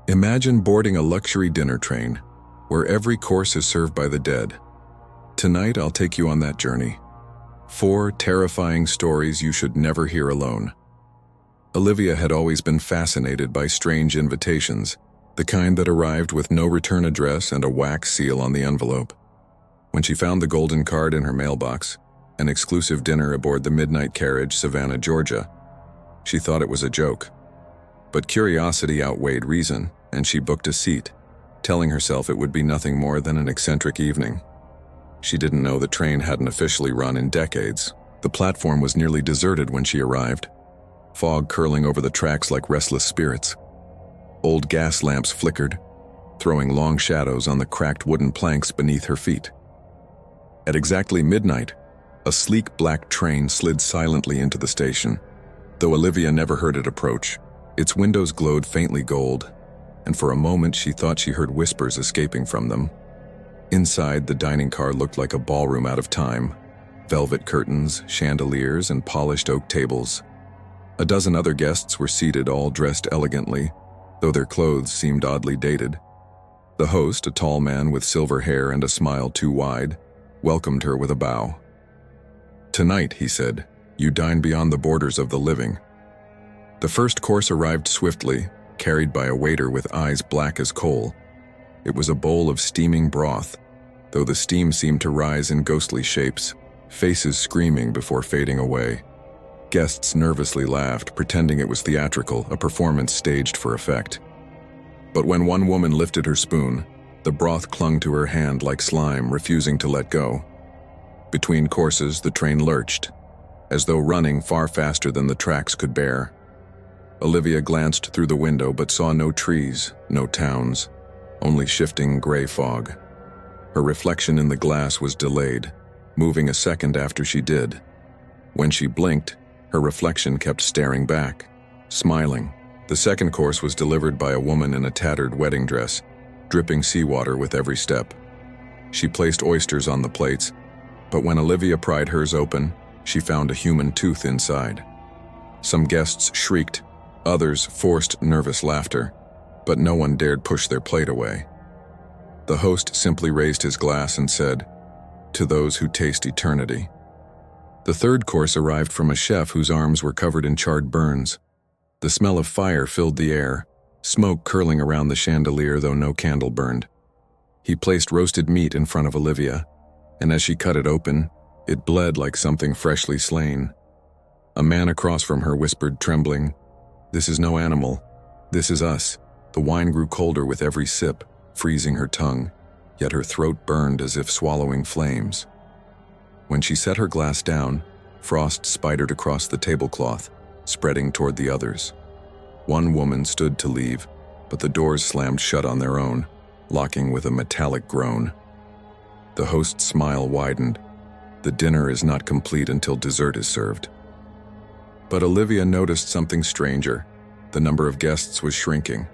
Imagine boarding a luxury dinner train, where every course is served by the dead. Tonight, I'll take you on that journey. 4 terrifying stories you should never hear alone. Olivia had always been fascinated by strange invitations, the kind that arrived with no return address and a wax seal on the envelope. When she found the golden card in her mailbox, an exclusive dinner aboard the midnight carriage, Savannah, Georgia, she thought it was a joke. But curiosity outweighed reason, and she booked a seat, telling herself it would be nothing more than an eccentric evening. She didn't know the train hadn't officially run in decades. The platform was nearly deserted when she arrived, fog curling over the tracks like restless spirits. Old gas lamps flickered, throwing long shadows on the cracked wooden planks beneath her feet. At exactly midnight, a sleek black train slid silently into the station. Though Olivia never heard it approach, its windows glowed faintly gold, and for a moment she thought she heard whispers escaping from them. Inside, the dining car looked like a ballroom out of time. Velvet curtains, chandeliers, and polished oak tables. A dozen other guests were seated, all dressed elegantly, though their clothes seemed oddly dated. The host, a tall man with silver hair and a smile too wide, welcomed her with a bow. "Tonight," he said, "you dine beyond the borders of the living." The first course arrived swiftly, carried by a waiter with eyes black as coal. It was a bowl of steaming broth, though the steam seemed to rise in ghostly shapes, faces screaming before fading away. Guests nervously laughed, pretending it was theatrical, a performance staged for effect. But when one woman lifted her spoon, the broth clung to her hand like slime, refusing to let go. Between courses, the train lurched, as though running far faster than the tracks could bear. Olivia glanced through the window but saw no trees, no towns, only shifting gray fog. Her reflection in the glass was delayed, moving a second after she did. When she blinked, her reflection kept staring back, smiling. The second course was delivered by a woman in a tattered wedding dress, dripping seawater with every step. She placed oysters on the plates, but when Olivia pried hers open, she found a human tooth inside. Some guests shrieked, others forced nervous laughter, but no one dared push their plate away. The host simply raised his glass and said, "To those who taste eternity." The third course arrived from a chef whose arms were covered in charred burns. The smell of fire filled the air, smoke curling around the chandelier though no candle burned. He placed roasted meat in front of Olivia, and as she cut it open, it bled like something freshly slain. A man across from her whispered, trembling, "This is no animal. This is us." The wine grew colder with every sip, freezing her tongue, yet her throat burned as if swallowing flames. When she set her glass down, frost spidered across the tablecloth, spreading toward the others. One woman stood to leave, but the doors slammed shut on their own, locking with a metallic groan. The host's smile widened. The dinner is not complete until dessert is served. But Olivia noticed something stranger. The number of guests was shrinking.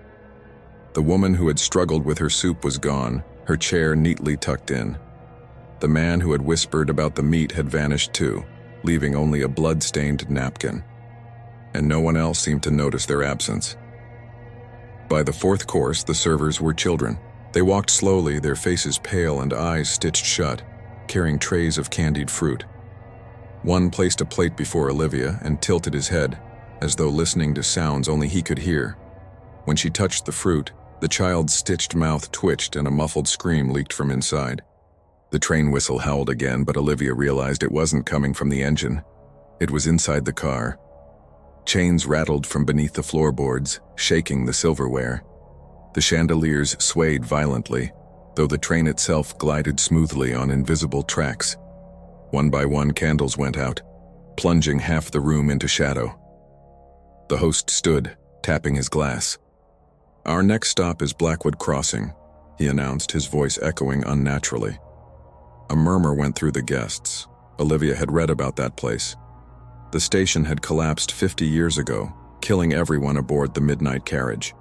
The woman who had struggled with her soup was gone, her chair neatly tucked in. The man who had whispered about the meat had vanished too, leaving only a blood-stained napkin. And no one else seemed to notice their absence. By the fourth course, the servers were children. They walked slowly, their faces pale and eyes stitched shut, carrying trays of candied fruit. One placed a plate before Olivia and tilted his head, as though listening to sounds only he could hear. When she touched the fruit, the child's stitched mouth twitched and a muffled scream leaked from inside. The train whistle howled again, but Olivia realized it wasn't coming from the engine. It was inside the car. Chains rattled from beneath the floorboards, shaking the silverware. The chandeliers swayed violently, though the train itself glided smoothly on invisible tracks. One by one, candles went out, plunging half the room into shadow. The host stood, tapping his glass. "Our next stop is Blackwood Crossing," he announced, his voice echoing unnaturally. A murmur went through the guests. Olivia had read about that place. The station had collapsed 50 years ago, killing everyone aboard the midnight carriage.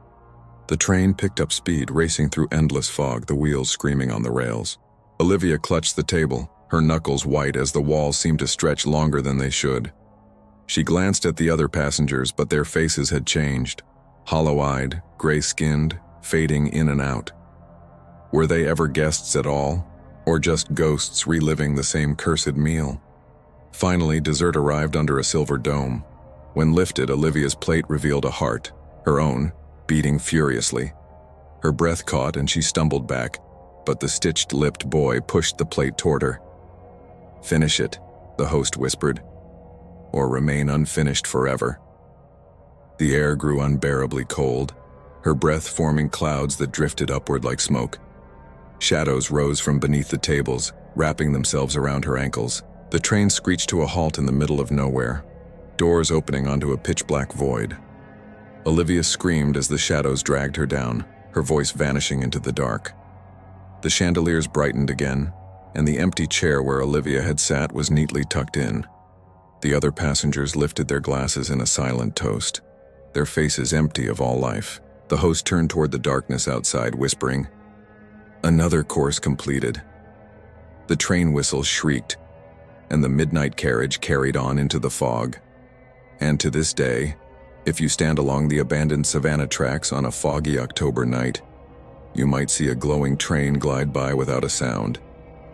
The train picked up speed, racing through endless fog, the wheels screaming on the rails. Olivia clutched the table, her knuckles white as the walls seemed to stretch longer than they should. She glanced at the other passengers, but their faces had changed. Hollow-eyed, gray-skinned, fading in and out. Were they ever guests at all, or just ghosts reliving the same cursed meal? Finally, dessert arrived under a silver dome. When lifted, Olivia's plate revealed a heart, her own, beating furiously. Her breath caught and she stumbled back, but the stitched-lipped boy pushed the plate toward her. "Finish it," the host whispered, "or remain unfinished forever." The air grew unbearably cold, her breath forming clouds that drifted upward like smoke. Shadows rose from beneath the tables, wrapping themselves around her ankles. The train screeched to a halt in the middle of nowhere, doors opening onto a pitch-black void. Olivia screamed as the shadows dragged her down, her voice vanishing into the dark. The chandeliers brightened again, and the empty chair where Olivia had sat was neatly tucked in. The other passengers lifted their glasses in a silent toast, their faces empty of all life. The host turned toward the darkness outside, whispering, "Another course completed." The train whistle shrieked, and the midnight carriage carried on into the fog. And to this day, if you stand along the abandoned Savannah tracks on a foggy October night, you might see a glowing train glide by without a sound.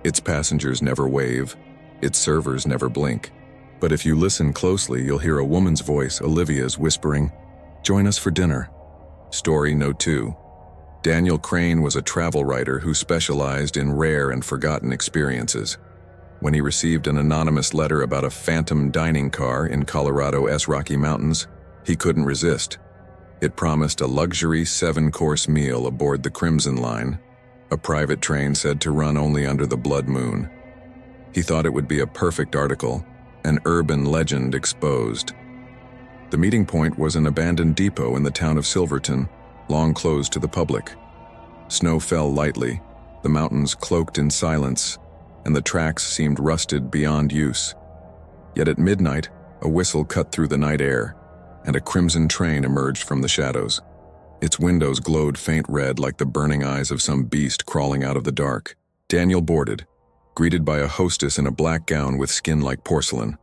Its passengers never wave, its servers never blink. But if you listen closely, you'll hear a woman's voice, Olivia's, whispering, "Join us for dinner." Story Note 2. Daniel Crane was a travel writer who specialized in rare and forgotten experiences. When he received an anonymous letter about a phantom dining car in Colorado's Rocky Mountains, he couldn't resist. It promised a luxury 7-course meal aboard the Crimson Line, a private train said to run only under the blood moon. He thought it would be a perfect article, an urban legend exposed. The meeting point was an abandoned depot in the town of Silverton, long closed to the public. Snow fell lightly, the mountains cloaked in silence, and the tracks seemed rusted beyond use. Yet at midnight, a whistle cut through the night air, and a crimson train emerged from the shadows. Its windows glowed faint red like the burning eyes of some beast crawling out of the dark. Daniel boarded, greeted by a hostess in a black gown with skin like porcelain.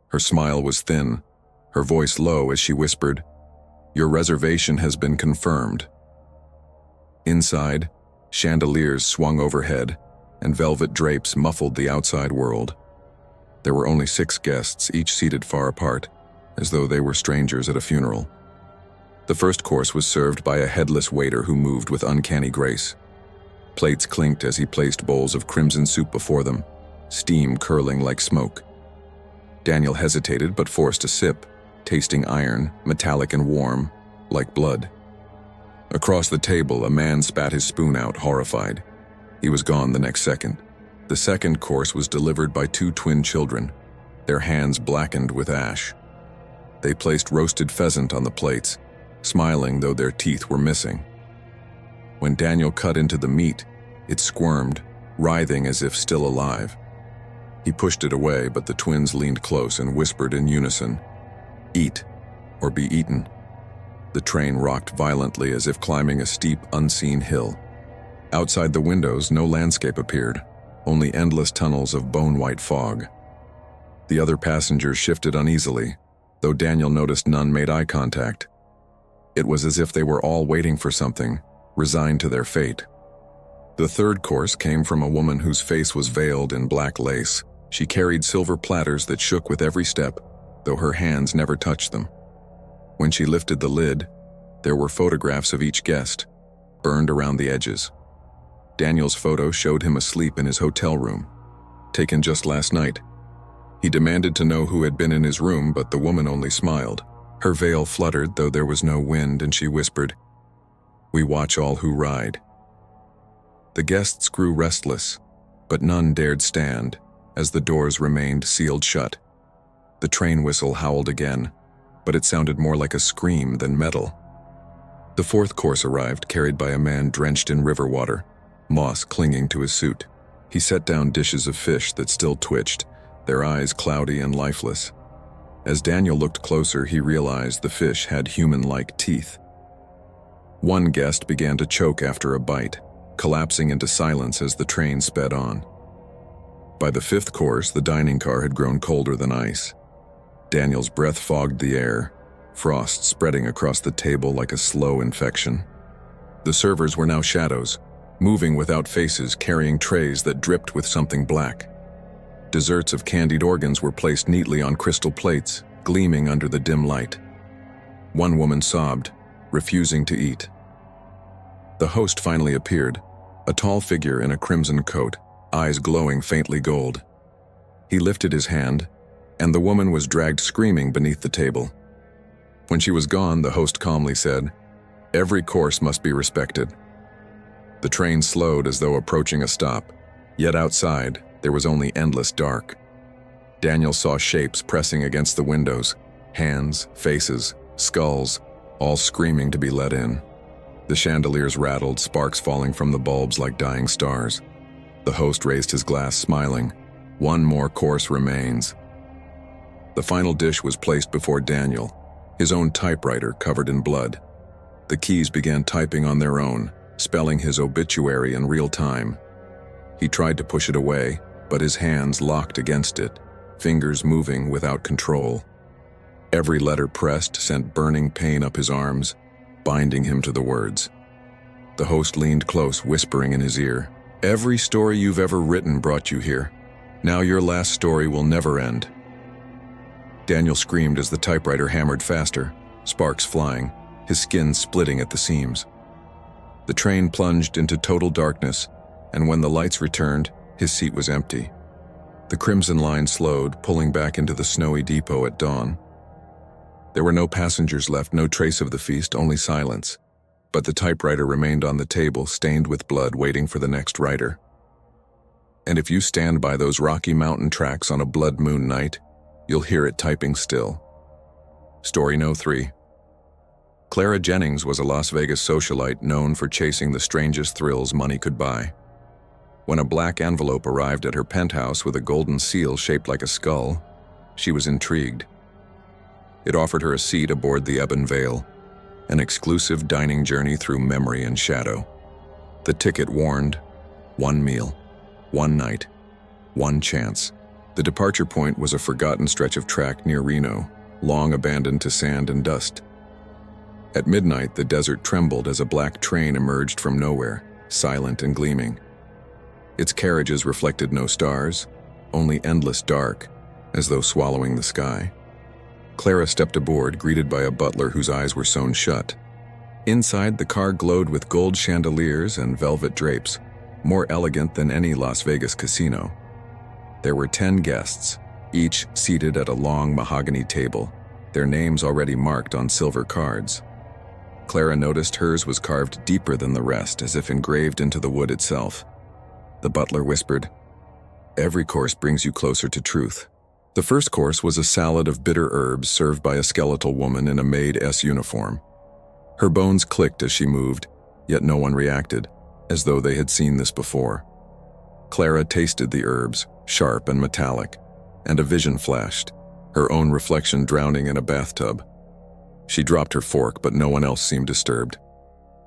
Her smile was thin, her voice low as she whispered, "Your reservation has been confirmed." Inside, chandeliers swung overhead, and velvet drapes muffled the outside world. There were only 6 guests, each seated far apart, as though they were strangers at a funeral. The first course was served by a headless waiter who moved with uncanny grace. Plates clinked as he placed bowls of crimson soup before them, steam curling like smoke. Daniel hesitated but forced a sip, tasting iron, metallic and warm, like blood. Across the table, a man spat his spoon out, horrified. He was gone the next second. The second course was delivered by 2 twin children, their hands blackened with ash. They placed roasted pheasant on the plates, smiling though their teeth were missing. When Daniel cut into the meat, it squirmed, writhing as if still alive. He pushed it away, but the twins leaned close and whispered in unison, "Eat, or be eaten." The train rocked violently as if climbing a steep, unseen hill. Outside the windows, no landscape appeared, only endless tunnels of bone-white fog. The other passengers shifted uneasily, though Daniel noticed none made eye contact. It was as if they were all waiting for something, resigned to their fate. The third course came from a woman whose face was veiled in black lace. She carried silver platters that shook with every step, though her hands never touched them. When she lifted the lid, there were photographs of each guest, burned around the edges. Daniel's photo showed him asleep in his hotel room, taken just last night. He demanded to know who had been in his room, but the woman only smiled. Her veil fluttered, though there was no wind, and she whispered, "We watch all who ride." The guests grew restless, but none dared stand, as the doors remained sealed shut. The train whistle howled again, but it sounded more like a scream than metal. The fourth course arrived, carried by a man drenched in river water, moss clinging to his suit. He set down dishes of fish that still twitched, their eyes cloudy and lifeless. As Daniel looked closer, he realized the fish had human-like teeth. One guest began to choke after a bite, collapsing into silence as the train sped on. By the fifth course, the dining car had grown colder than ice. Daniel's breath fogged the air, frost spreading across the table like a slow infection. The servers were now shadows, moving without faces, carrying trays that dripped with something black. Desserts of candied organs were placed neatly on crystal plates, gleaming under the dim light. One woman sobbed, refusing to eat. The host finally appeared, a tall figure in a crimson coat, eyes glowing faintly gold. He lifted his hand, and the woman was dragged screaming beneath the table. When she was gone, the host calmly said, "Every course must be respected." The train slowed as though approaching a stop, yet outside, there was only endless dark. Daniel saw shapes pressing against the windows, hands, faces, skulls, all screaming to be let in. The chandeliers rattled, sparks falling from the bulbs like dying stars. The host raised his glass, smiling. One more course remains. The final dish was placed before Daniel, his own typewriter covered in blood. The keys began typing on their own, spelling his obituary in real time. He tried to push it away, but his hands locked against it, fingers moving without control. Every letter pressed sent burning pain up his arms, binding him to the words. The host leaned close, whispering in his ear, "Every story you've ever written brought you here. Now your last story will never end." Daniel screamed as the typewriter hammered faster, sparks flying, his skin splitting at the seams. The train plunged into total darkness, and when the lights returned, his seat was empty. The crimson line slowed, pulling back into the snowy depot at dawn. There were no passengers left, no trace of the feast, only silence. But the typewriter remained on the table, stained with blood, waiting for the next writer. And if you stand by those Rocky Mountain tracks on a blood moon night, you'll hear it typing still. Story No. 3. Clara Jennings was a Las Vegas socialite known for chasing the strangest thrills money could buy. When a black envelope arrived at her penthouse with a golden seal shaped like a skull, she was intrigued. It offered her a seat aboard the Ebon Vale, an exclusive dining journey through memory and shadow. The ticket warned, one meal, one night, one chance. The departure point was a forgotten stretch of track near Reno, long abandoned to sand and dust. At midnight, the desert trembled as a black train emerged from nowhere, silent and gleaming. Its carriages reflected no stars, only endless dark, as though swallowing the sky. Clara stepped aboard, greeted by a butler whose eyes were sewn shut. Inside, the car glowed with gold chandeliers and velvet drapes, more elegant than any Las Vegas casino. There were 10 guests, each seated at a long mahogany table, their names already marked on silver cards. Clara noticed hers was carved deeper than the rest, as if engraved into the wood itself. The butler whispered, "Every course brings you closer to truth." The first course was a salad of bitter herbs served by a skeletal woman in a maid-s uniform. Her bones clicked as she moved, yet no one reacted, as though they had seen this before. Clara tasted the herbs, sharp and metallic, and a vision flashed, her own reflection drowning in a bathtub. She dropped her fork, but no one else seemed disturbed.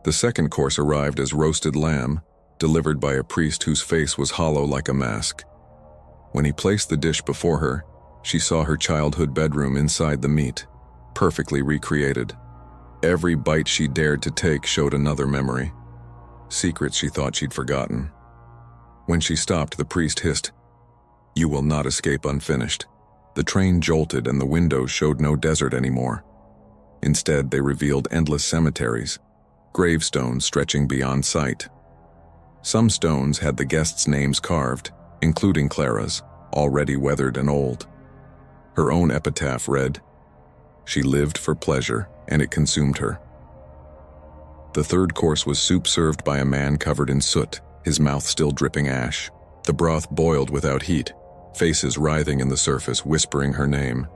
The second course arrived as roasted lamb, delivered by a priest whose face was hollow like a mask. When he placed the dish before her, she saw her childhood bedroom inside the meat, perfectly recreated. Every bite she dared to take showed another memory, secrets she thought she'd forgotten. When she stopped, the priest hissed, "You will not escape unfinished." The train jolted and the windows showed no desert anymore. Instead, they revealed endless cemeteries, gravestones stretching beyond sight. Some stones had the guests' names carved, including Clara's, already weathered and old. Her own epitaph read, "She lived for pleasure, and it consumed her." The third course was soup served by a man covered in soot, his mouth still dripping ash. The broth boiled without heat, faces writhing in the surface, whispering her name.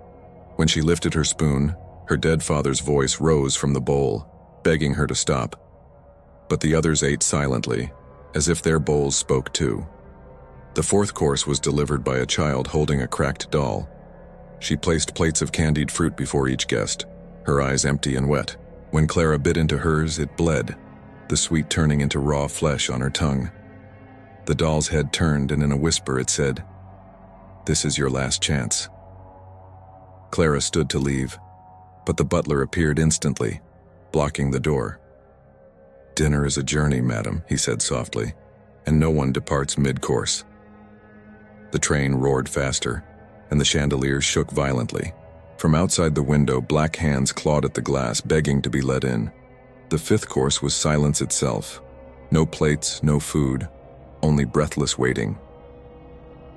When she lifted her spoon, her dead father's voice rose from the bowl, begging her to stop. But the others ate silently, as if their bowls spoke too. The fourth course was delivered by a child holding a cracked doll. She placed plates of candied fruit before each guest, her eyes empty and wet. When Clara bit into hers, it bled, the sweet turning into raw flesh on her tongue. The doll's head turned, and in a whisper it said, "This is your last chance." Clara stood to leave, but the butler appeared instantly, blocking the door. "Dinner is a journey, madam," he said softly, "and no one departs mid-course." The train roared faster, and the chandeliers shook violently. From outside the window, black hands clawed at the glass, begging to be let in. The fifth course was silence itself. No plates, no food, only breathless waiting.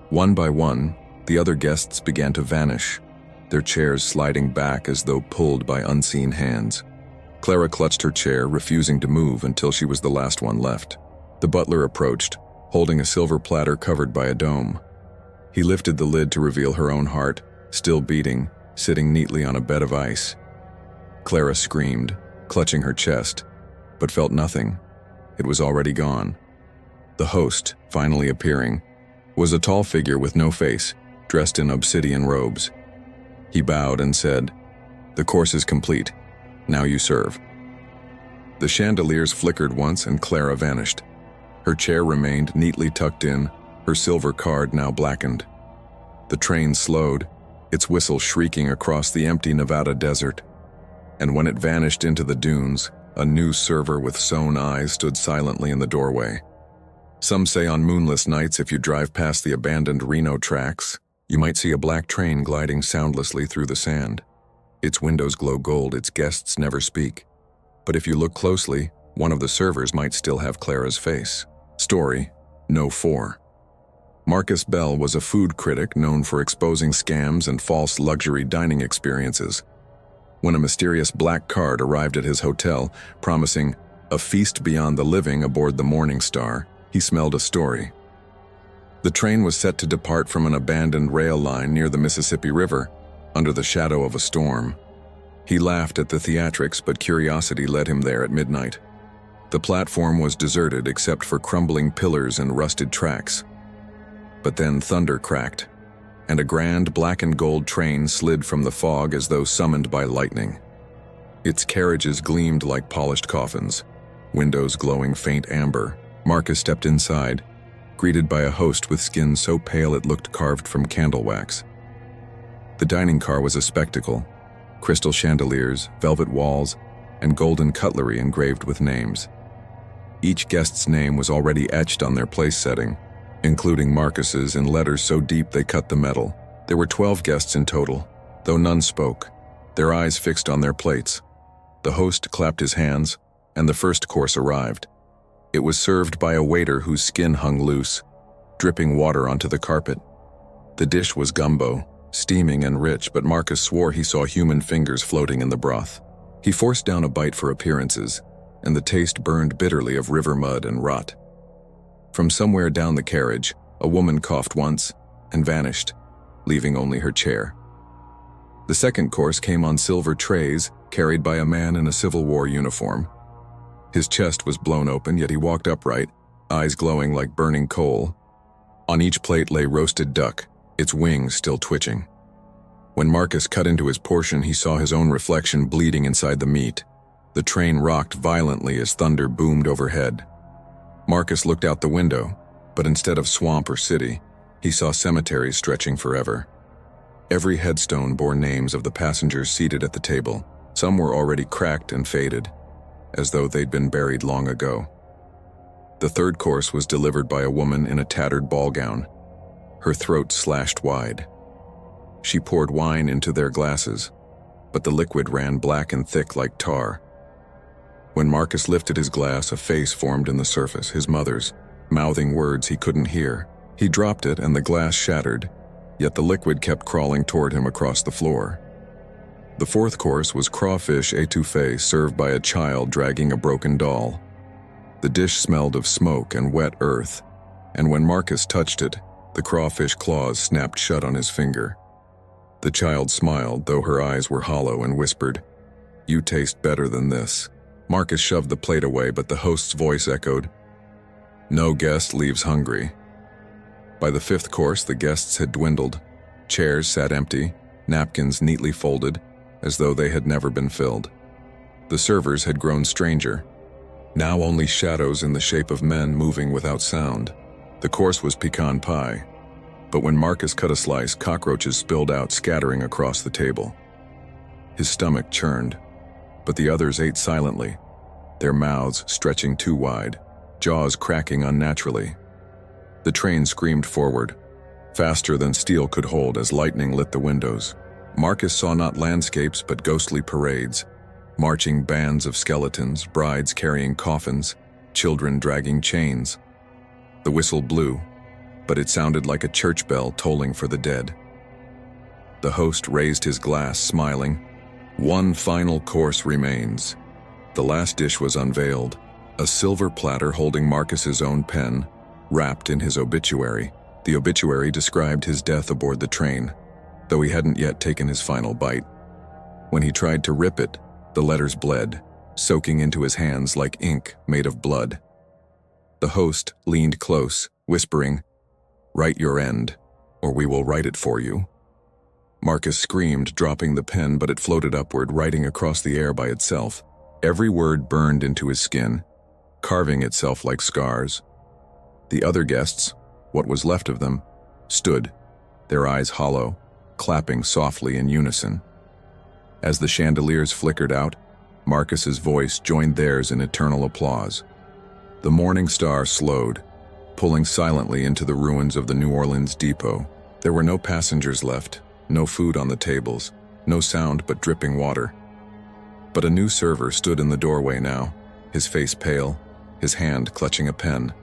One by one, the other guests began to vanish, their chairs sliding back as though pulled by unseen hands. Clara clutched her chair, refusing to move until she was the last one left. The butler approached, holding a silver platter covered by a dome. He lifted the lid to reveal her own heart, still beating, sitting neatly on a bed of ice. Clara screamed, clutching her chest, but felt nothing. It was already gone. The host, finally appearing, was a tall figure with no face, dressed in obsidian robes. He bowed and said, "The course is complete. Now you serve." The chandeliers flickered once and Clara vanished. Her chair remained neatly tucked in, her silver card now blackened. The train slowed, its whistle shrieking across the empty Nevada desert. And when it vanished into the dunes, a new server with sewn eyes stood silently in the doorway. Some say on moonless nights, if you drive past the abandoned Reno tracks, you might see a black train gliding soundlessly through the sand. Its windows glow gold, its guests never speak. But if you look closely, one of the servers might still have Clara's face. Story No. 4. Marcus Bell was a food critic known for exposing scams and false luxury dining experiences. When a mysterious black card arrived at his hotel, promising a feast beyond the living aboard the Morning Star, he smelled a story. The train was set to depart from an abandoned rail line near the Mississippi River, under the shadow of a storm. He laughed at the theatrics, but curiosity led him there at midnight. The platform was deserted except for crumbling pillars and rusted tracks. But then thunder cracked, and a grand black and gold train slid from the fog as though summoned by lightning. Its carriages gleamed like polished coffins, windows glowing faint amber. Marcus stepped inside, greeted by a host with skin so pale it looked carved from candle wax. The dining car was a spectacle: crystal chandeliers, velvet walls, and golden cutlery engraved with names. Each guest's name was already etched on their place setting, including Marcus's in letters so deep they cut the metal. There were 12 guests in total, though none spoke, their eyes fixed on their plates. The host clapped his hands, and the first course arrived. It was served by a waiter whose skin hung loose, dripping water onto the carpet. The dish was gumbo, steaming and rich, but Marcus swore he saw human fingers floating in the broth. He forced down a bite for appearances, and the taste burned bitterly of river mud and rot. From somewhere down the carriage, a woman coughed once and vanished, leaving only her chair. The second course came on silver trays, carried by a man in a Civil War uniform. His chest was blown open, yet he walked upright, eyes glowing like burning coal. On each plate lay roasted duck, its wings still twitching. When Marcus cut into his portion, he saw his own reflection bleeding inside the meat. The train rocked violently as thunder boomed overhead. Marcus looked out the window, but instead of swamp or city, he saw cemeteries stretching forever. Every headstone bore names of the passengers seated at the table. Some were already cracked and faded, as though they'd been buried long ago. The third course was delivered by a woman in a tattered ball gown, her throat slashed wide. She poured wine into their glasses, but the liquid ran black and thick like tar. When Marcus lifted his glass, a face formed in the surface, his mother's, mouthing words he couldn't hear. He dropped it and the glass shattered, yet the liquid kept crawling toward him across the floor. The fourth course was crawfish étouffée, served by a child dragging a broken doll. The dish smelled of smoke and wet earth, and when Marcus touched it, the crawfish claws snapped shut on his finger. The child smiled, though her eyes were hollow, and whispered, "You taste better than this." Marcus shoved the plate away, but the host's voice echoed, "No guest leaves hungry." By the fifth course, the guests had dwindled. Chairs sat empty, napkins neatly folded, as though they had never been filled. The servers had grown stranger. Now only shadows in the shape of men moving without sound. The course was pecan pie, but when Marcus cut a slice, cockroaches spilled out, scattering across the table. His stomach churned, but the others ate silently, their mouths stretching too wide, jaws cracking unnaturally. The train screamed forward, faster than steel could hold as lightning lit the windows. Marcus saw not landscapes but ghostly parades, marching bands of skeletons, brides carrying coffins, children dragging chains. The whistle blew, but it sounded like a church bell tolling for the dead. The host raised his glass, smiling. One final course remains. The last dish was unveiled, a silver platter holding Marcus's own pen, wrapped in his obituary. The obituary described his death aboard the train, though he hadn't yet taken his final bite. When he tried to rip it, the letters bled, soaking into his hands like ink made of blood. The host leaned close, whispering, "Write your end, or we will write it for you." Marcus screamed, dropping the pen, but it floated upward, writing across the air by itself. Every word burned into his skin, carving itself like scars. The other guests, what was left of them, stood, their eyes hollow, clapping softly in unison. As the chandeliers flickered out, Marcus's voice joined theirs in eternal applause. The morning star slowed, pulling silently into the ruins of the New Orleans depot. There were no passengers left, no food on the tables, no sound but dripping water. But a new server stood in the doorway now, his face pale, his hand clutching a pen.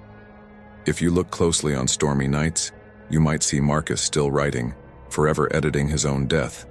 If you look closely on stormy nights, you might see Marcus still writing, forever editing his own death.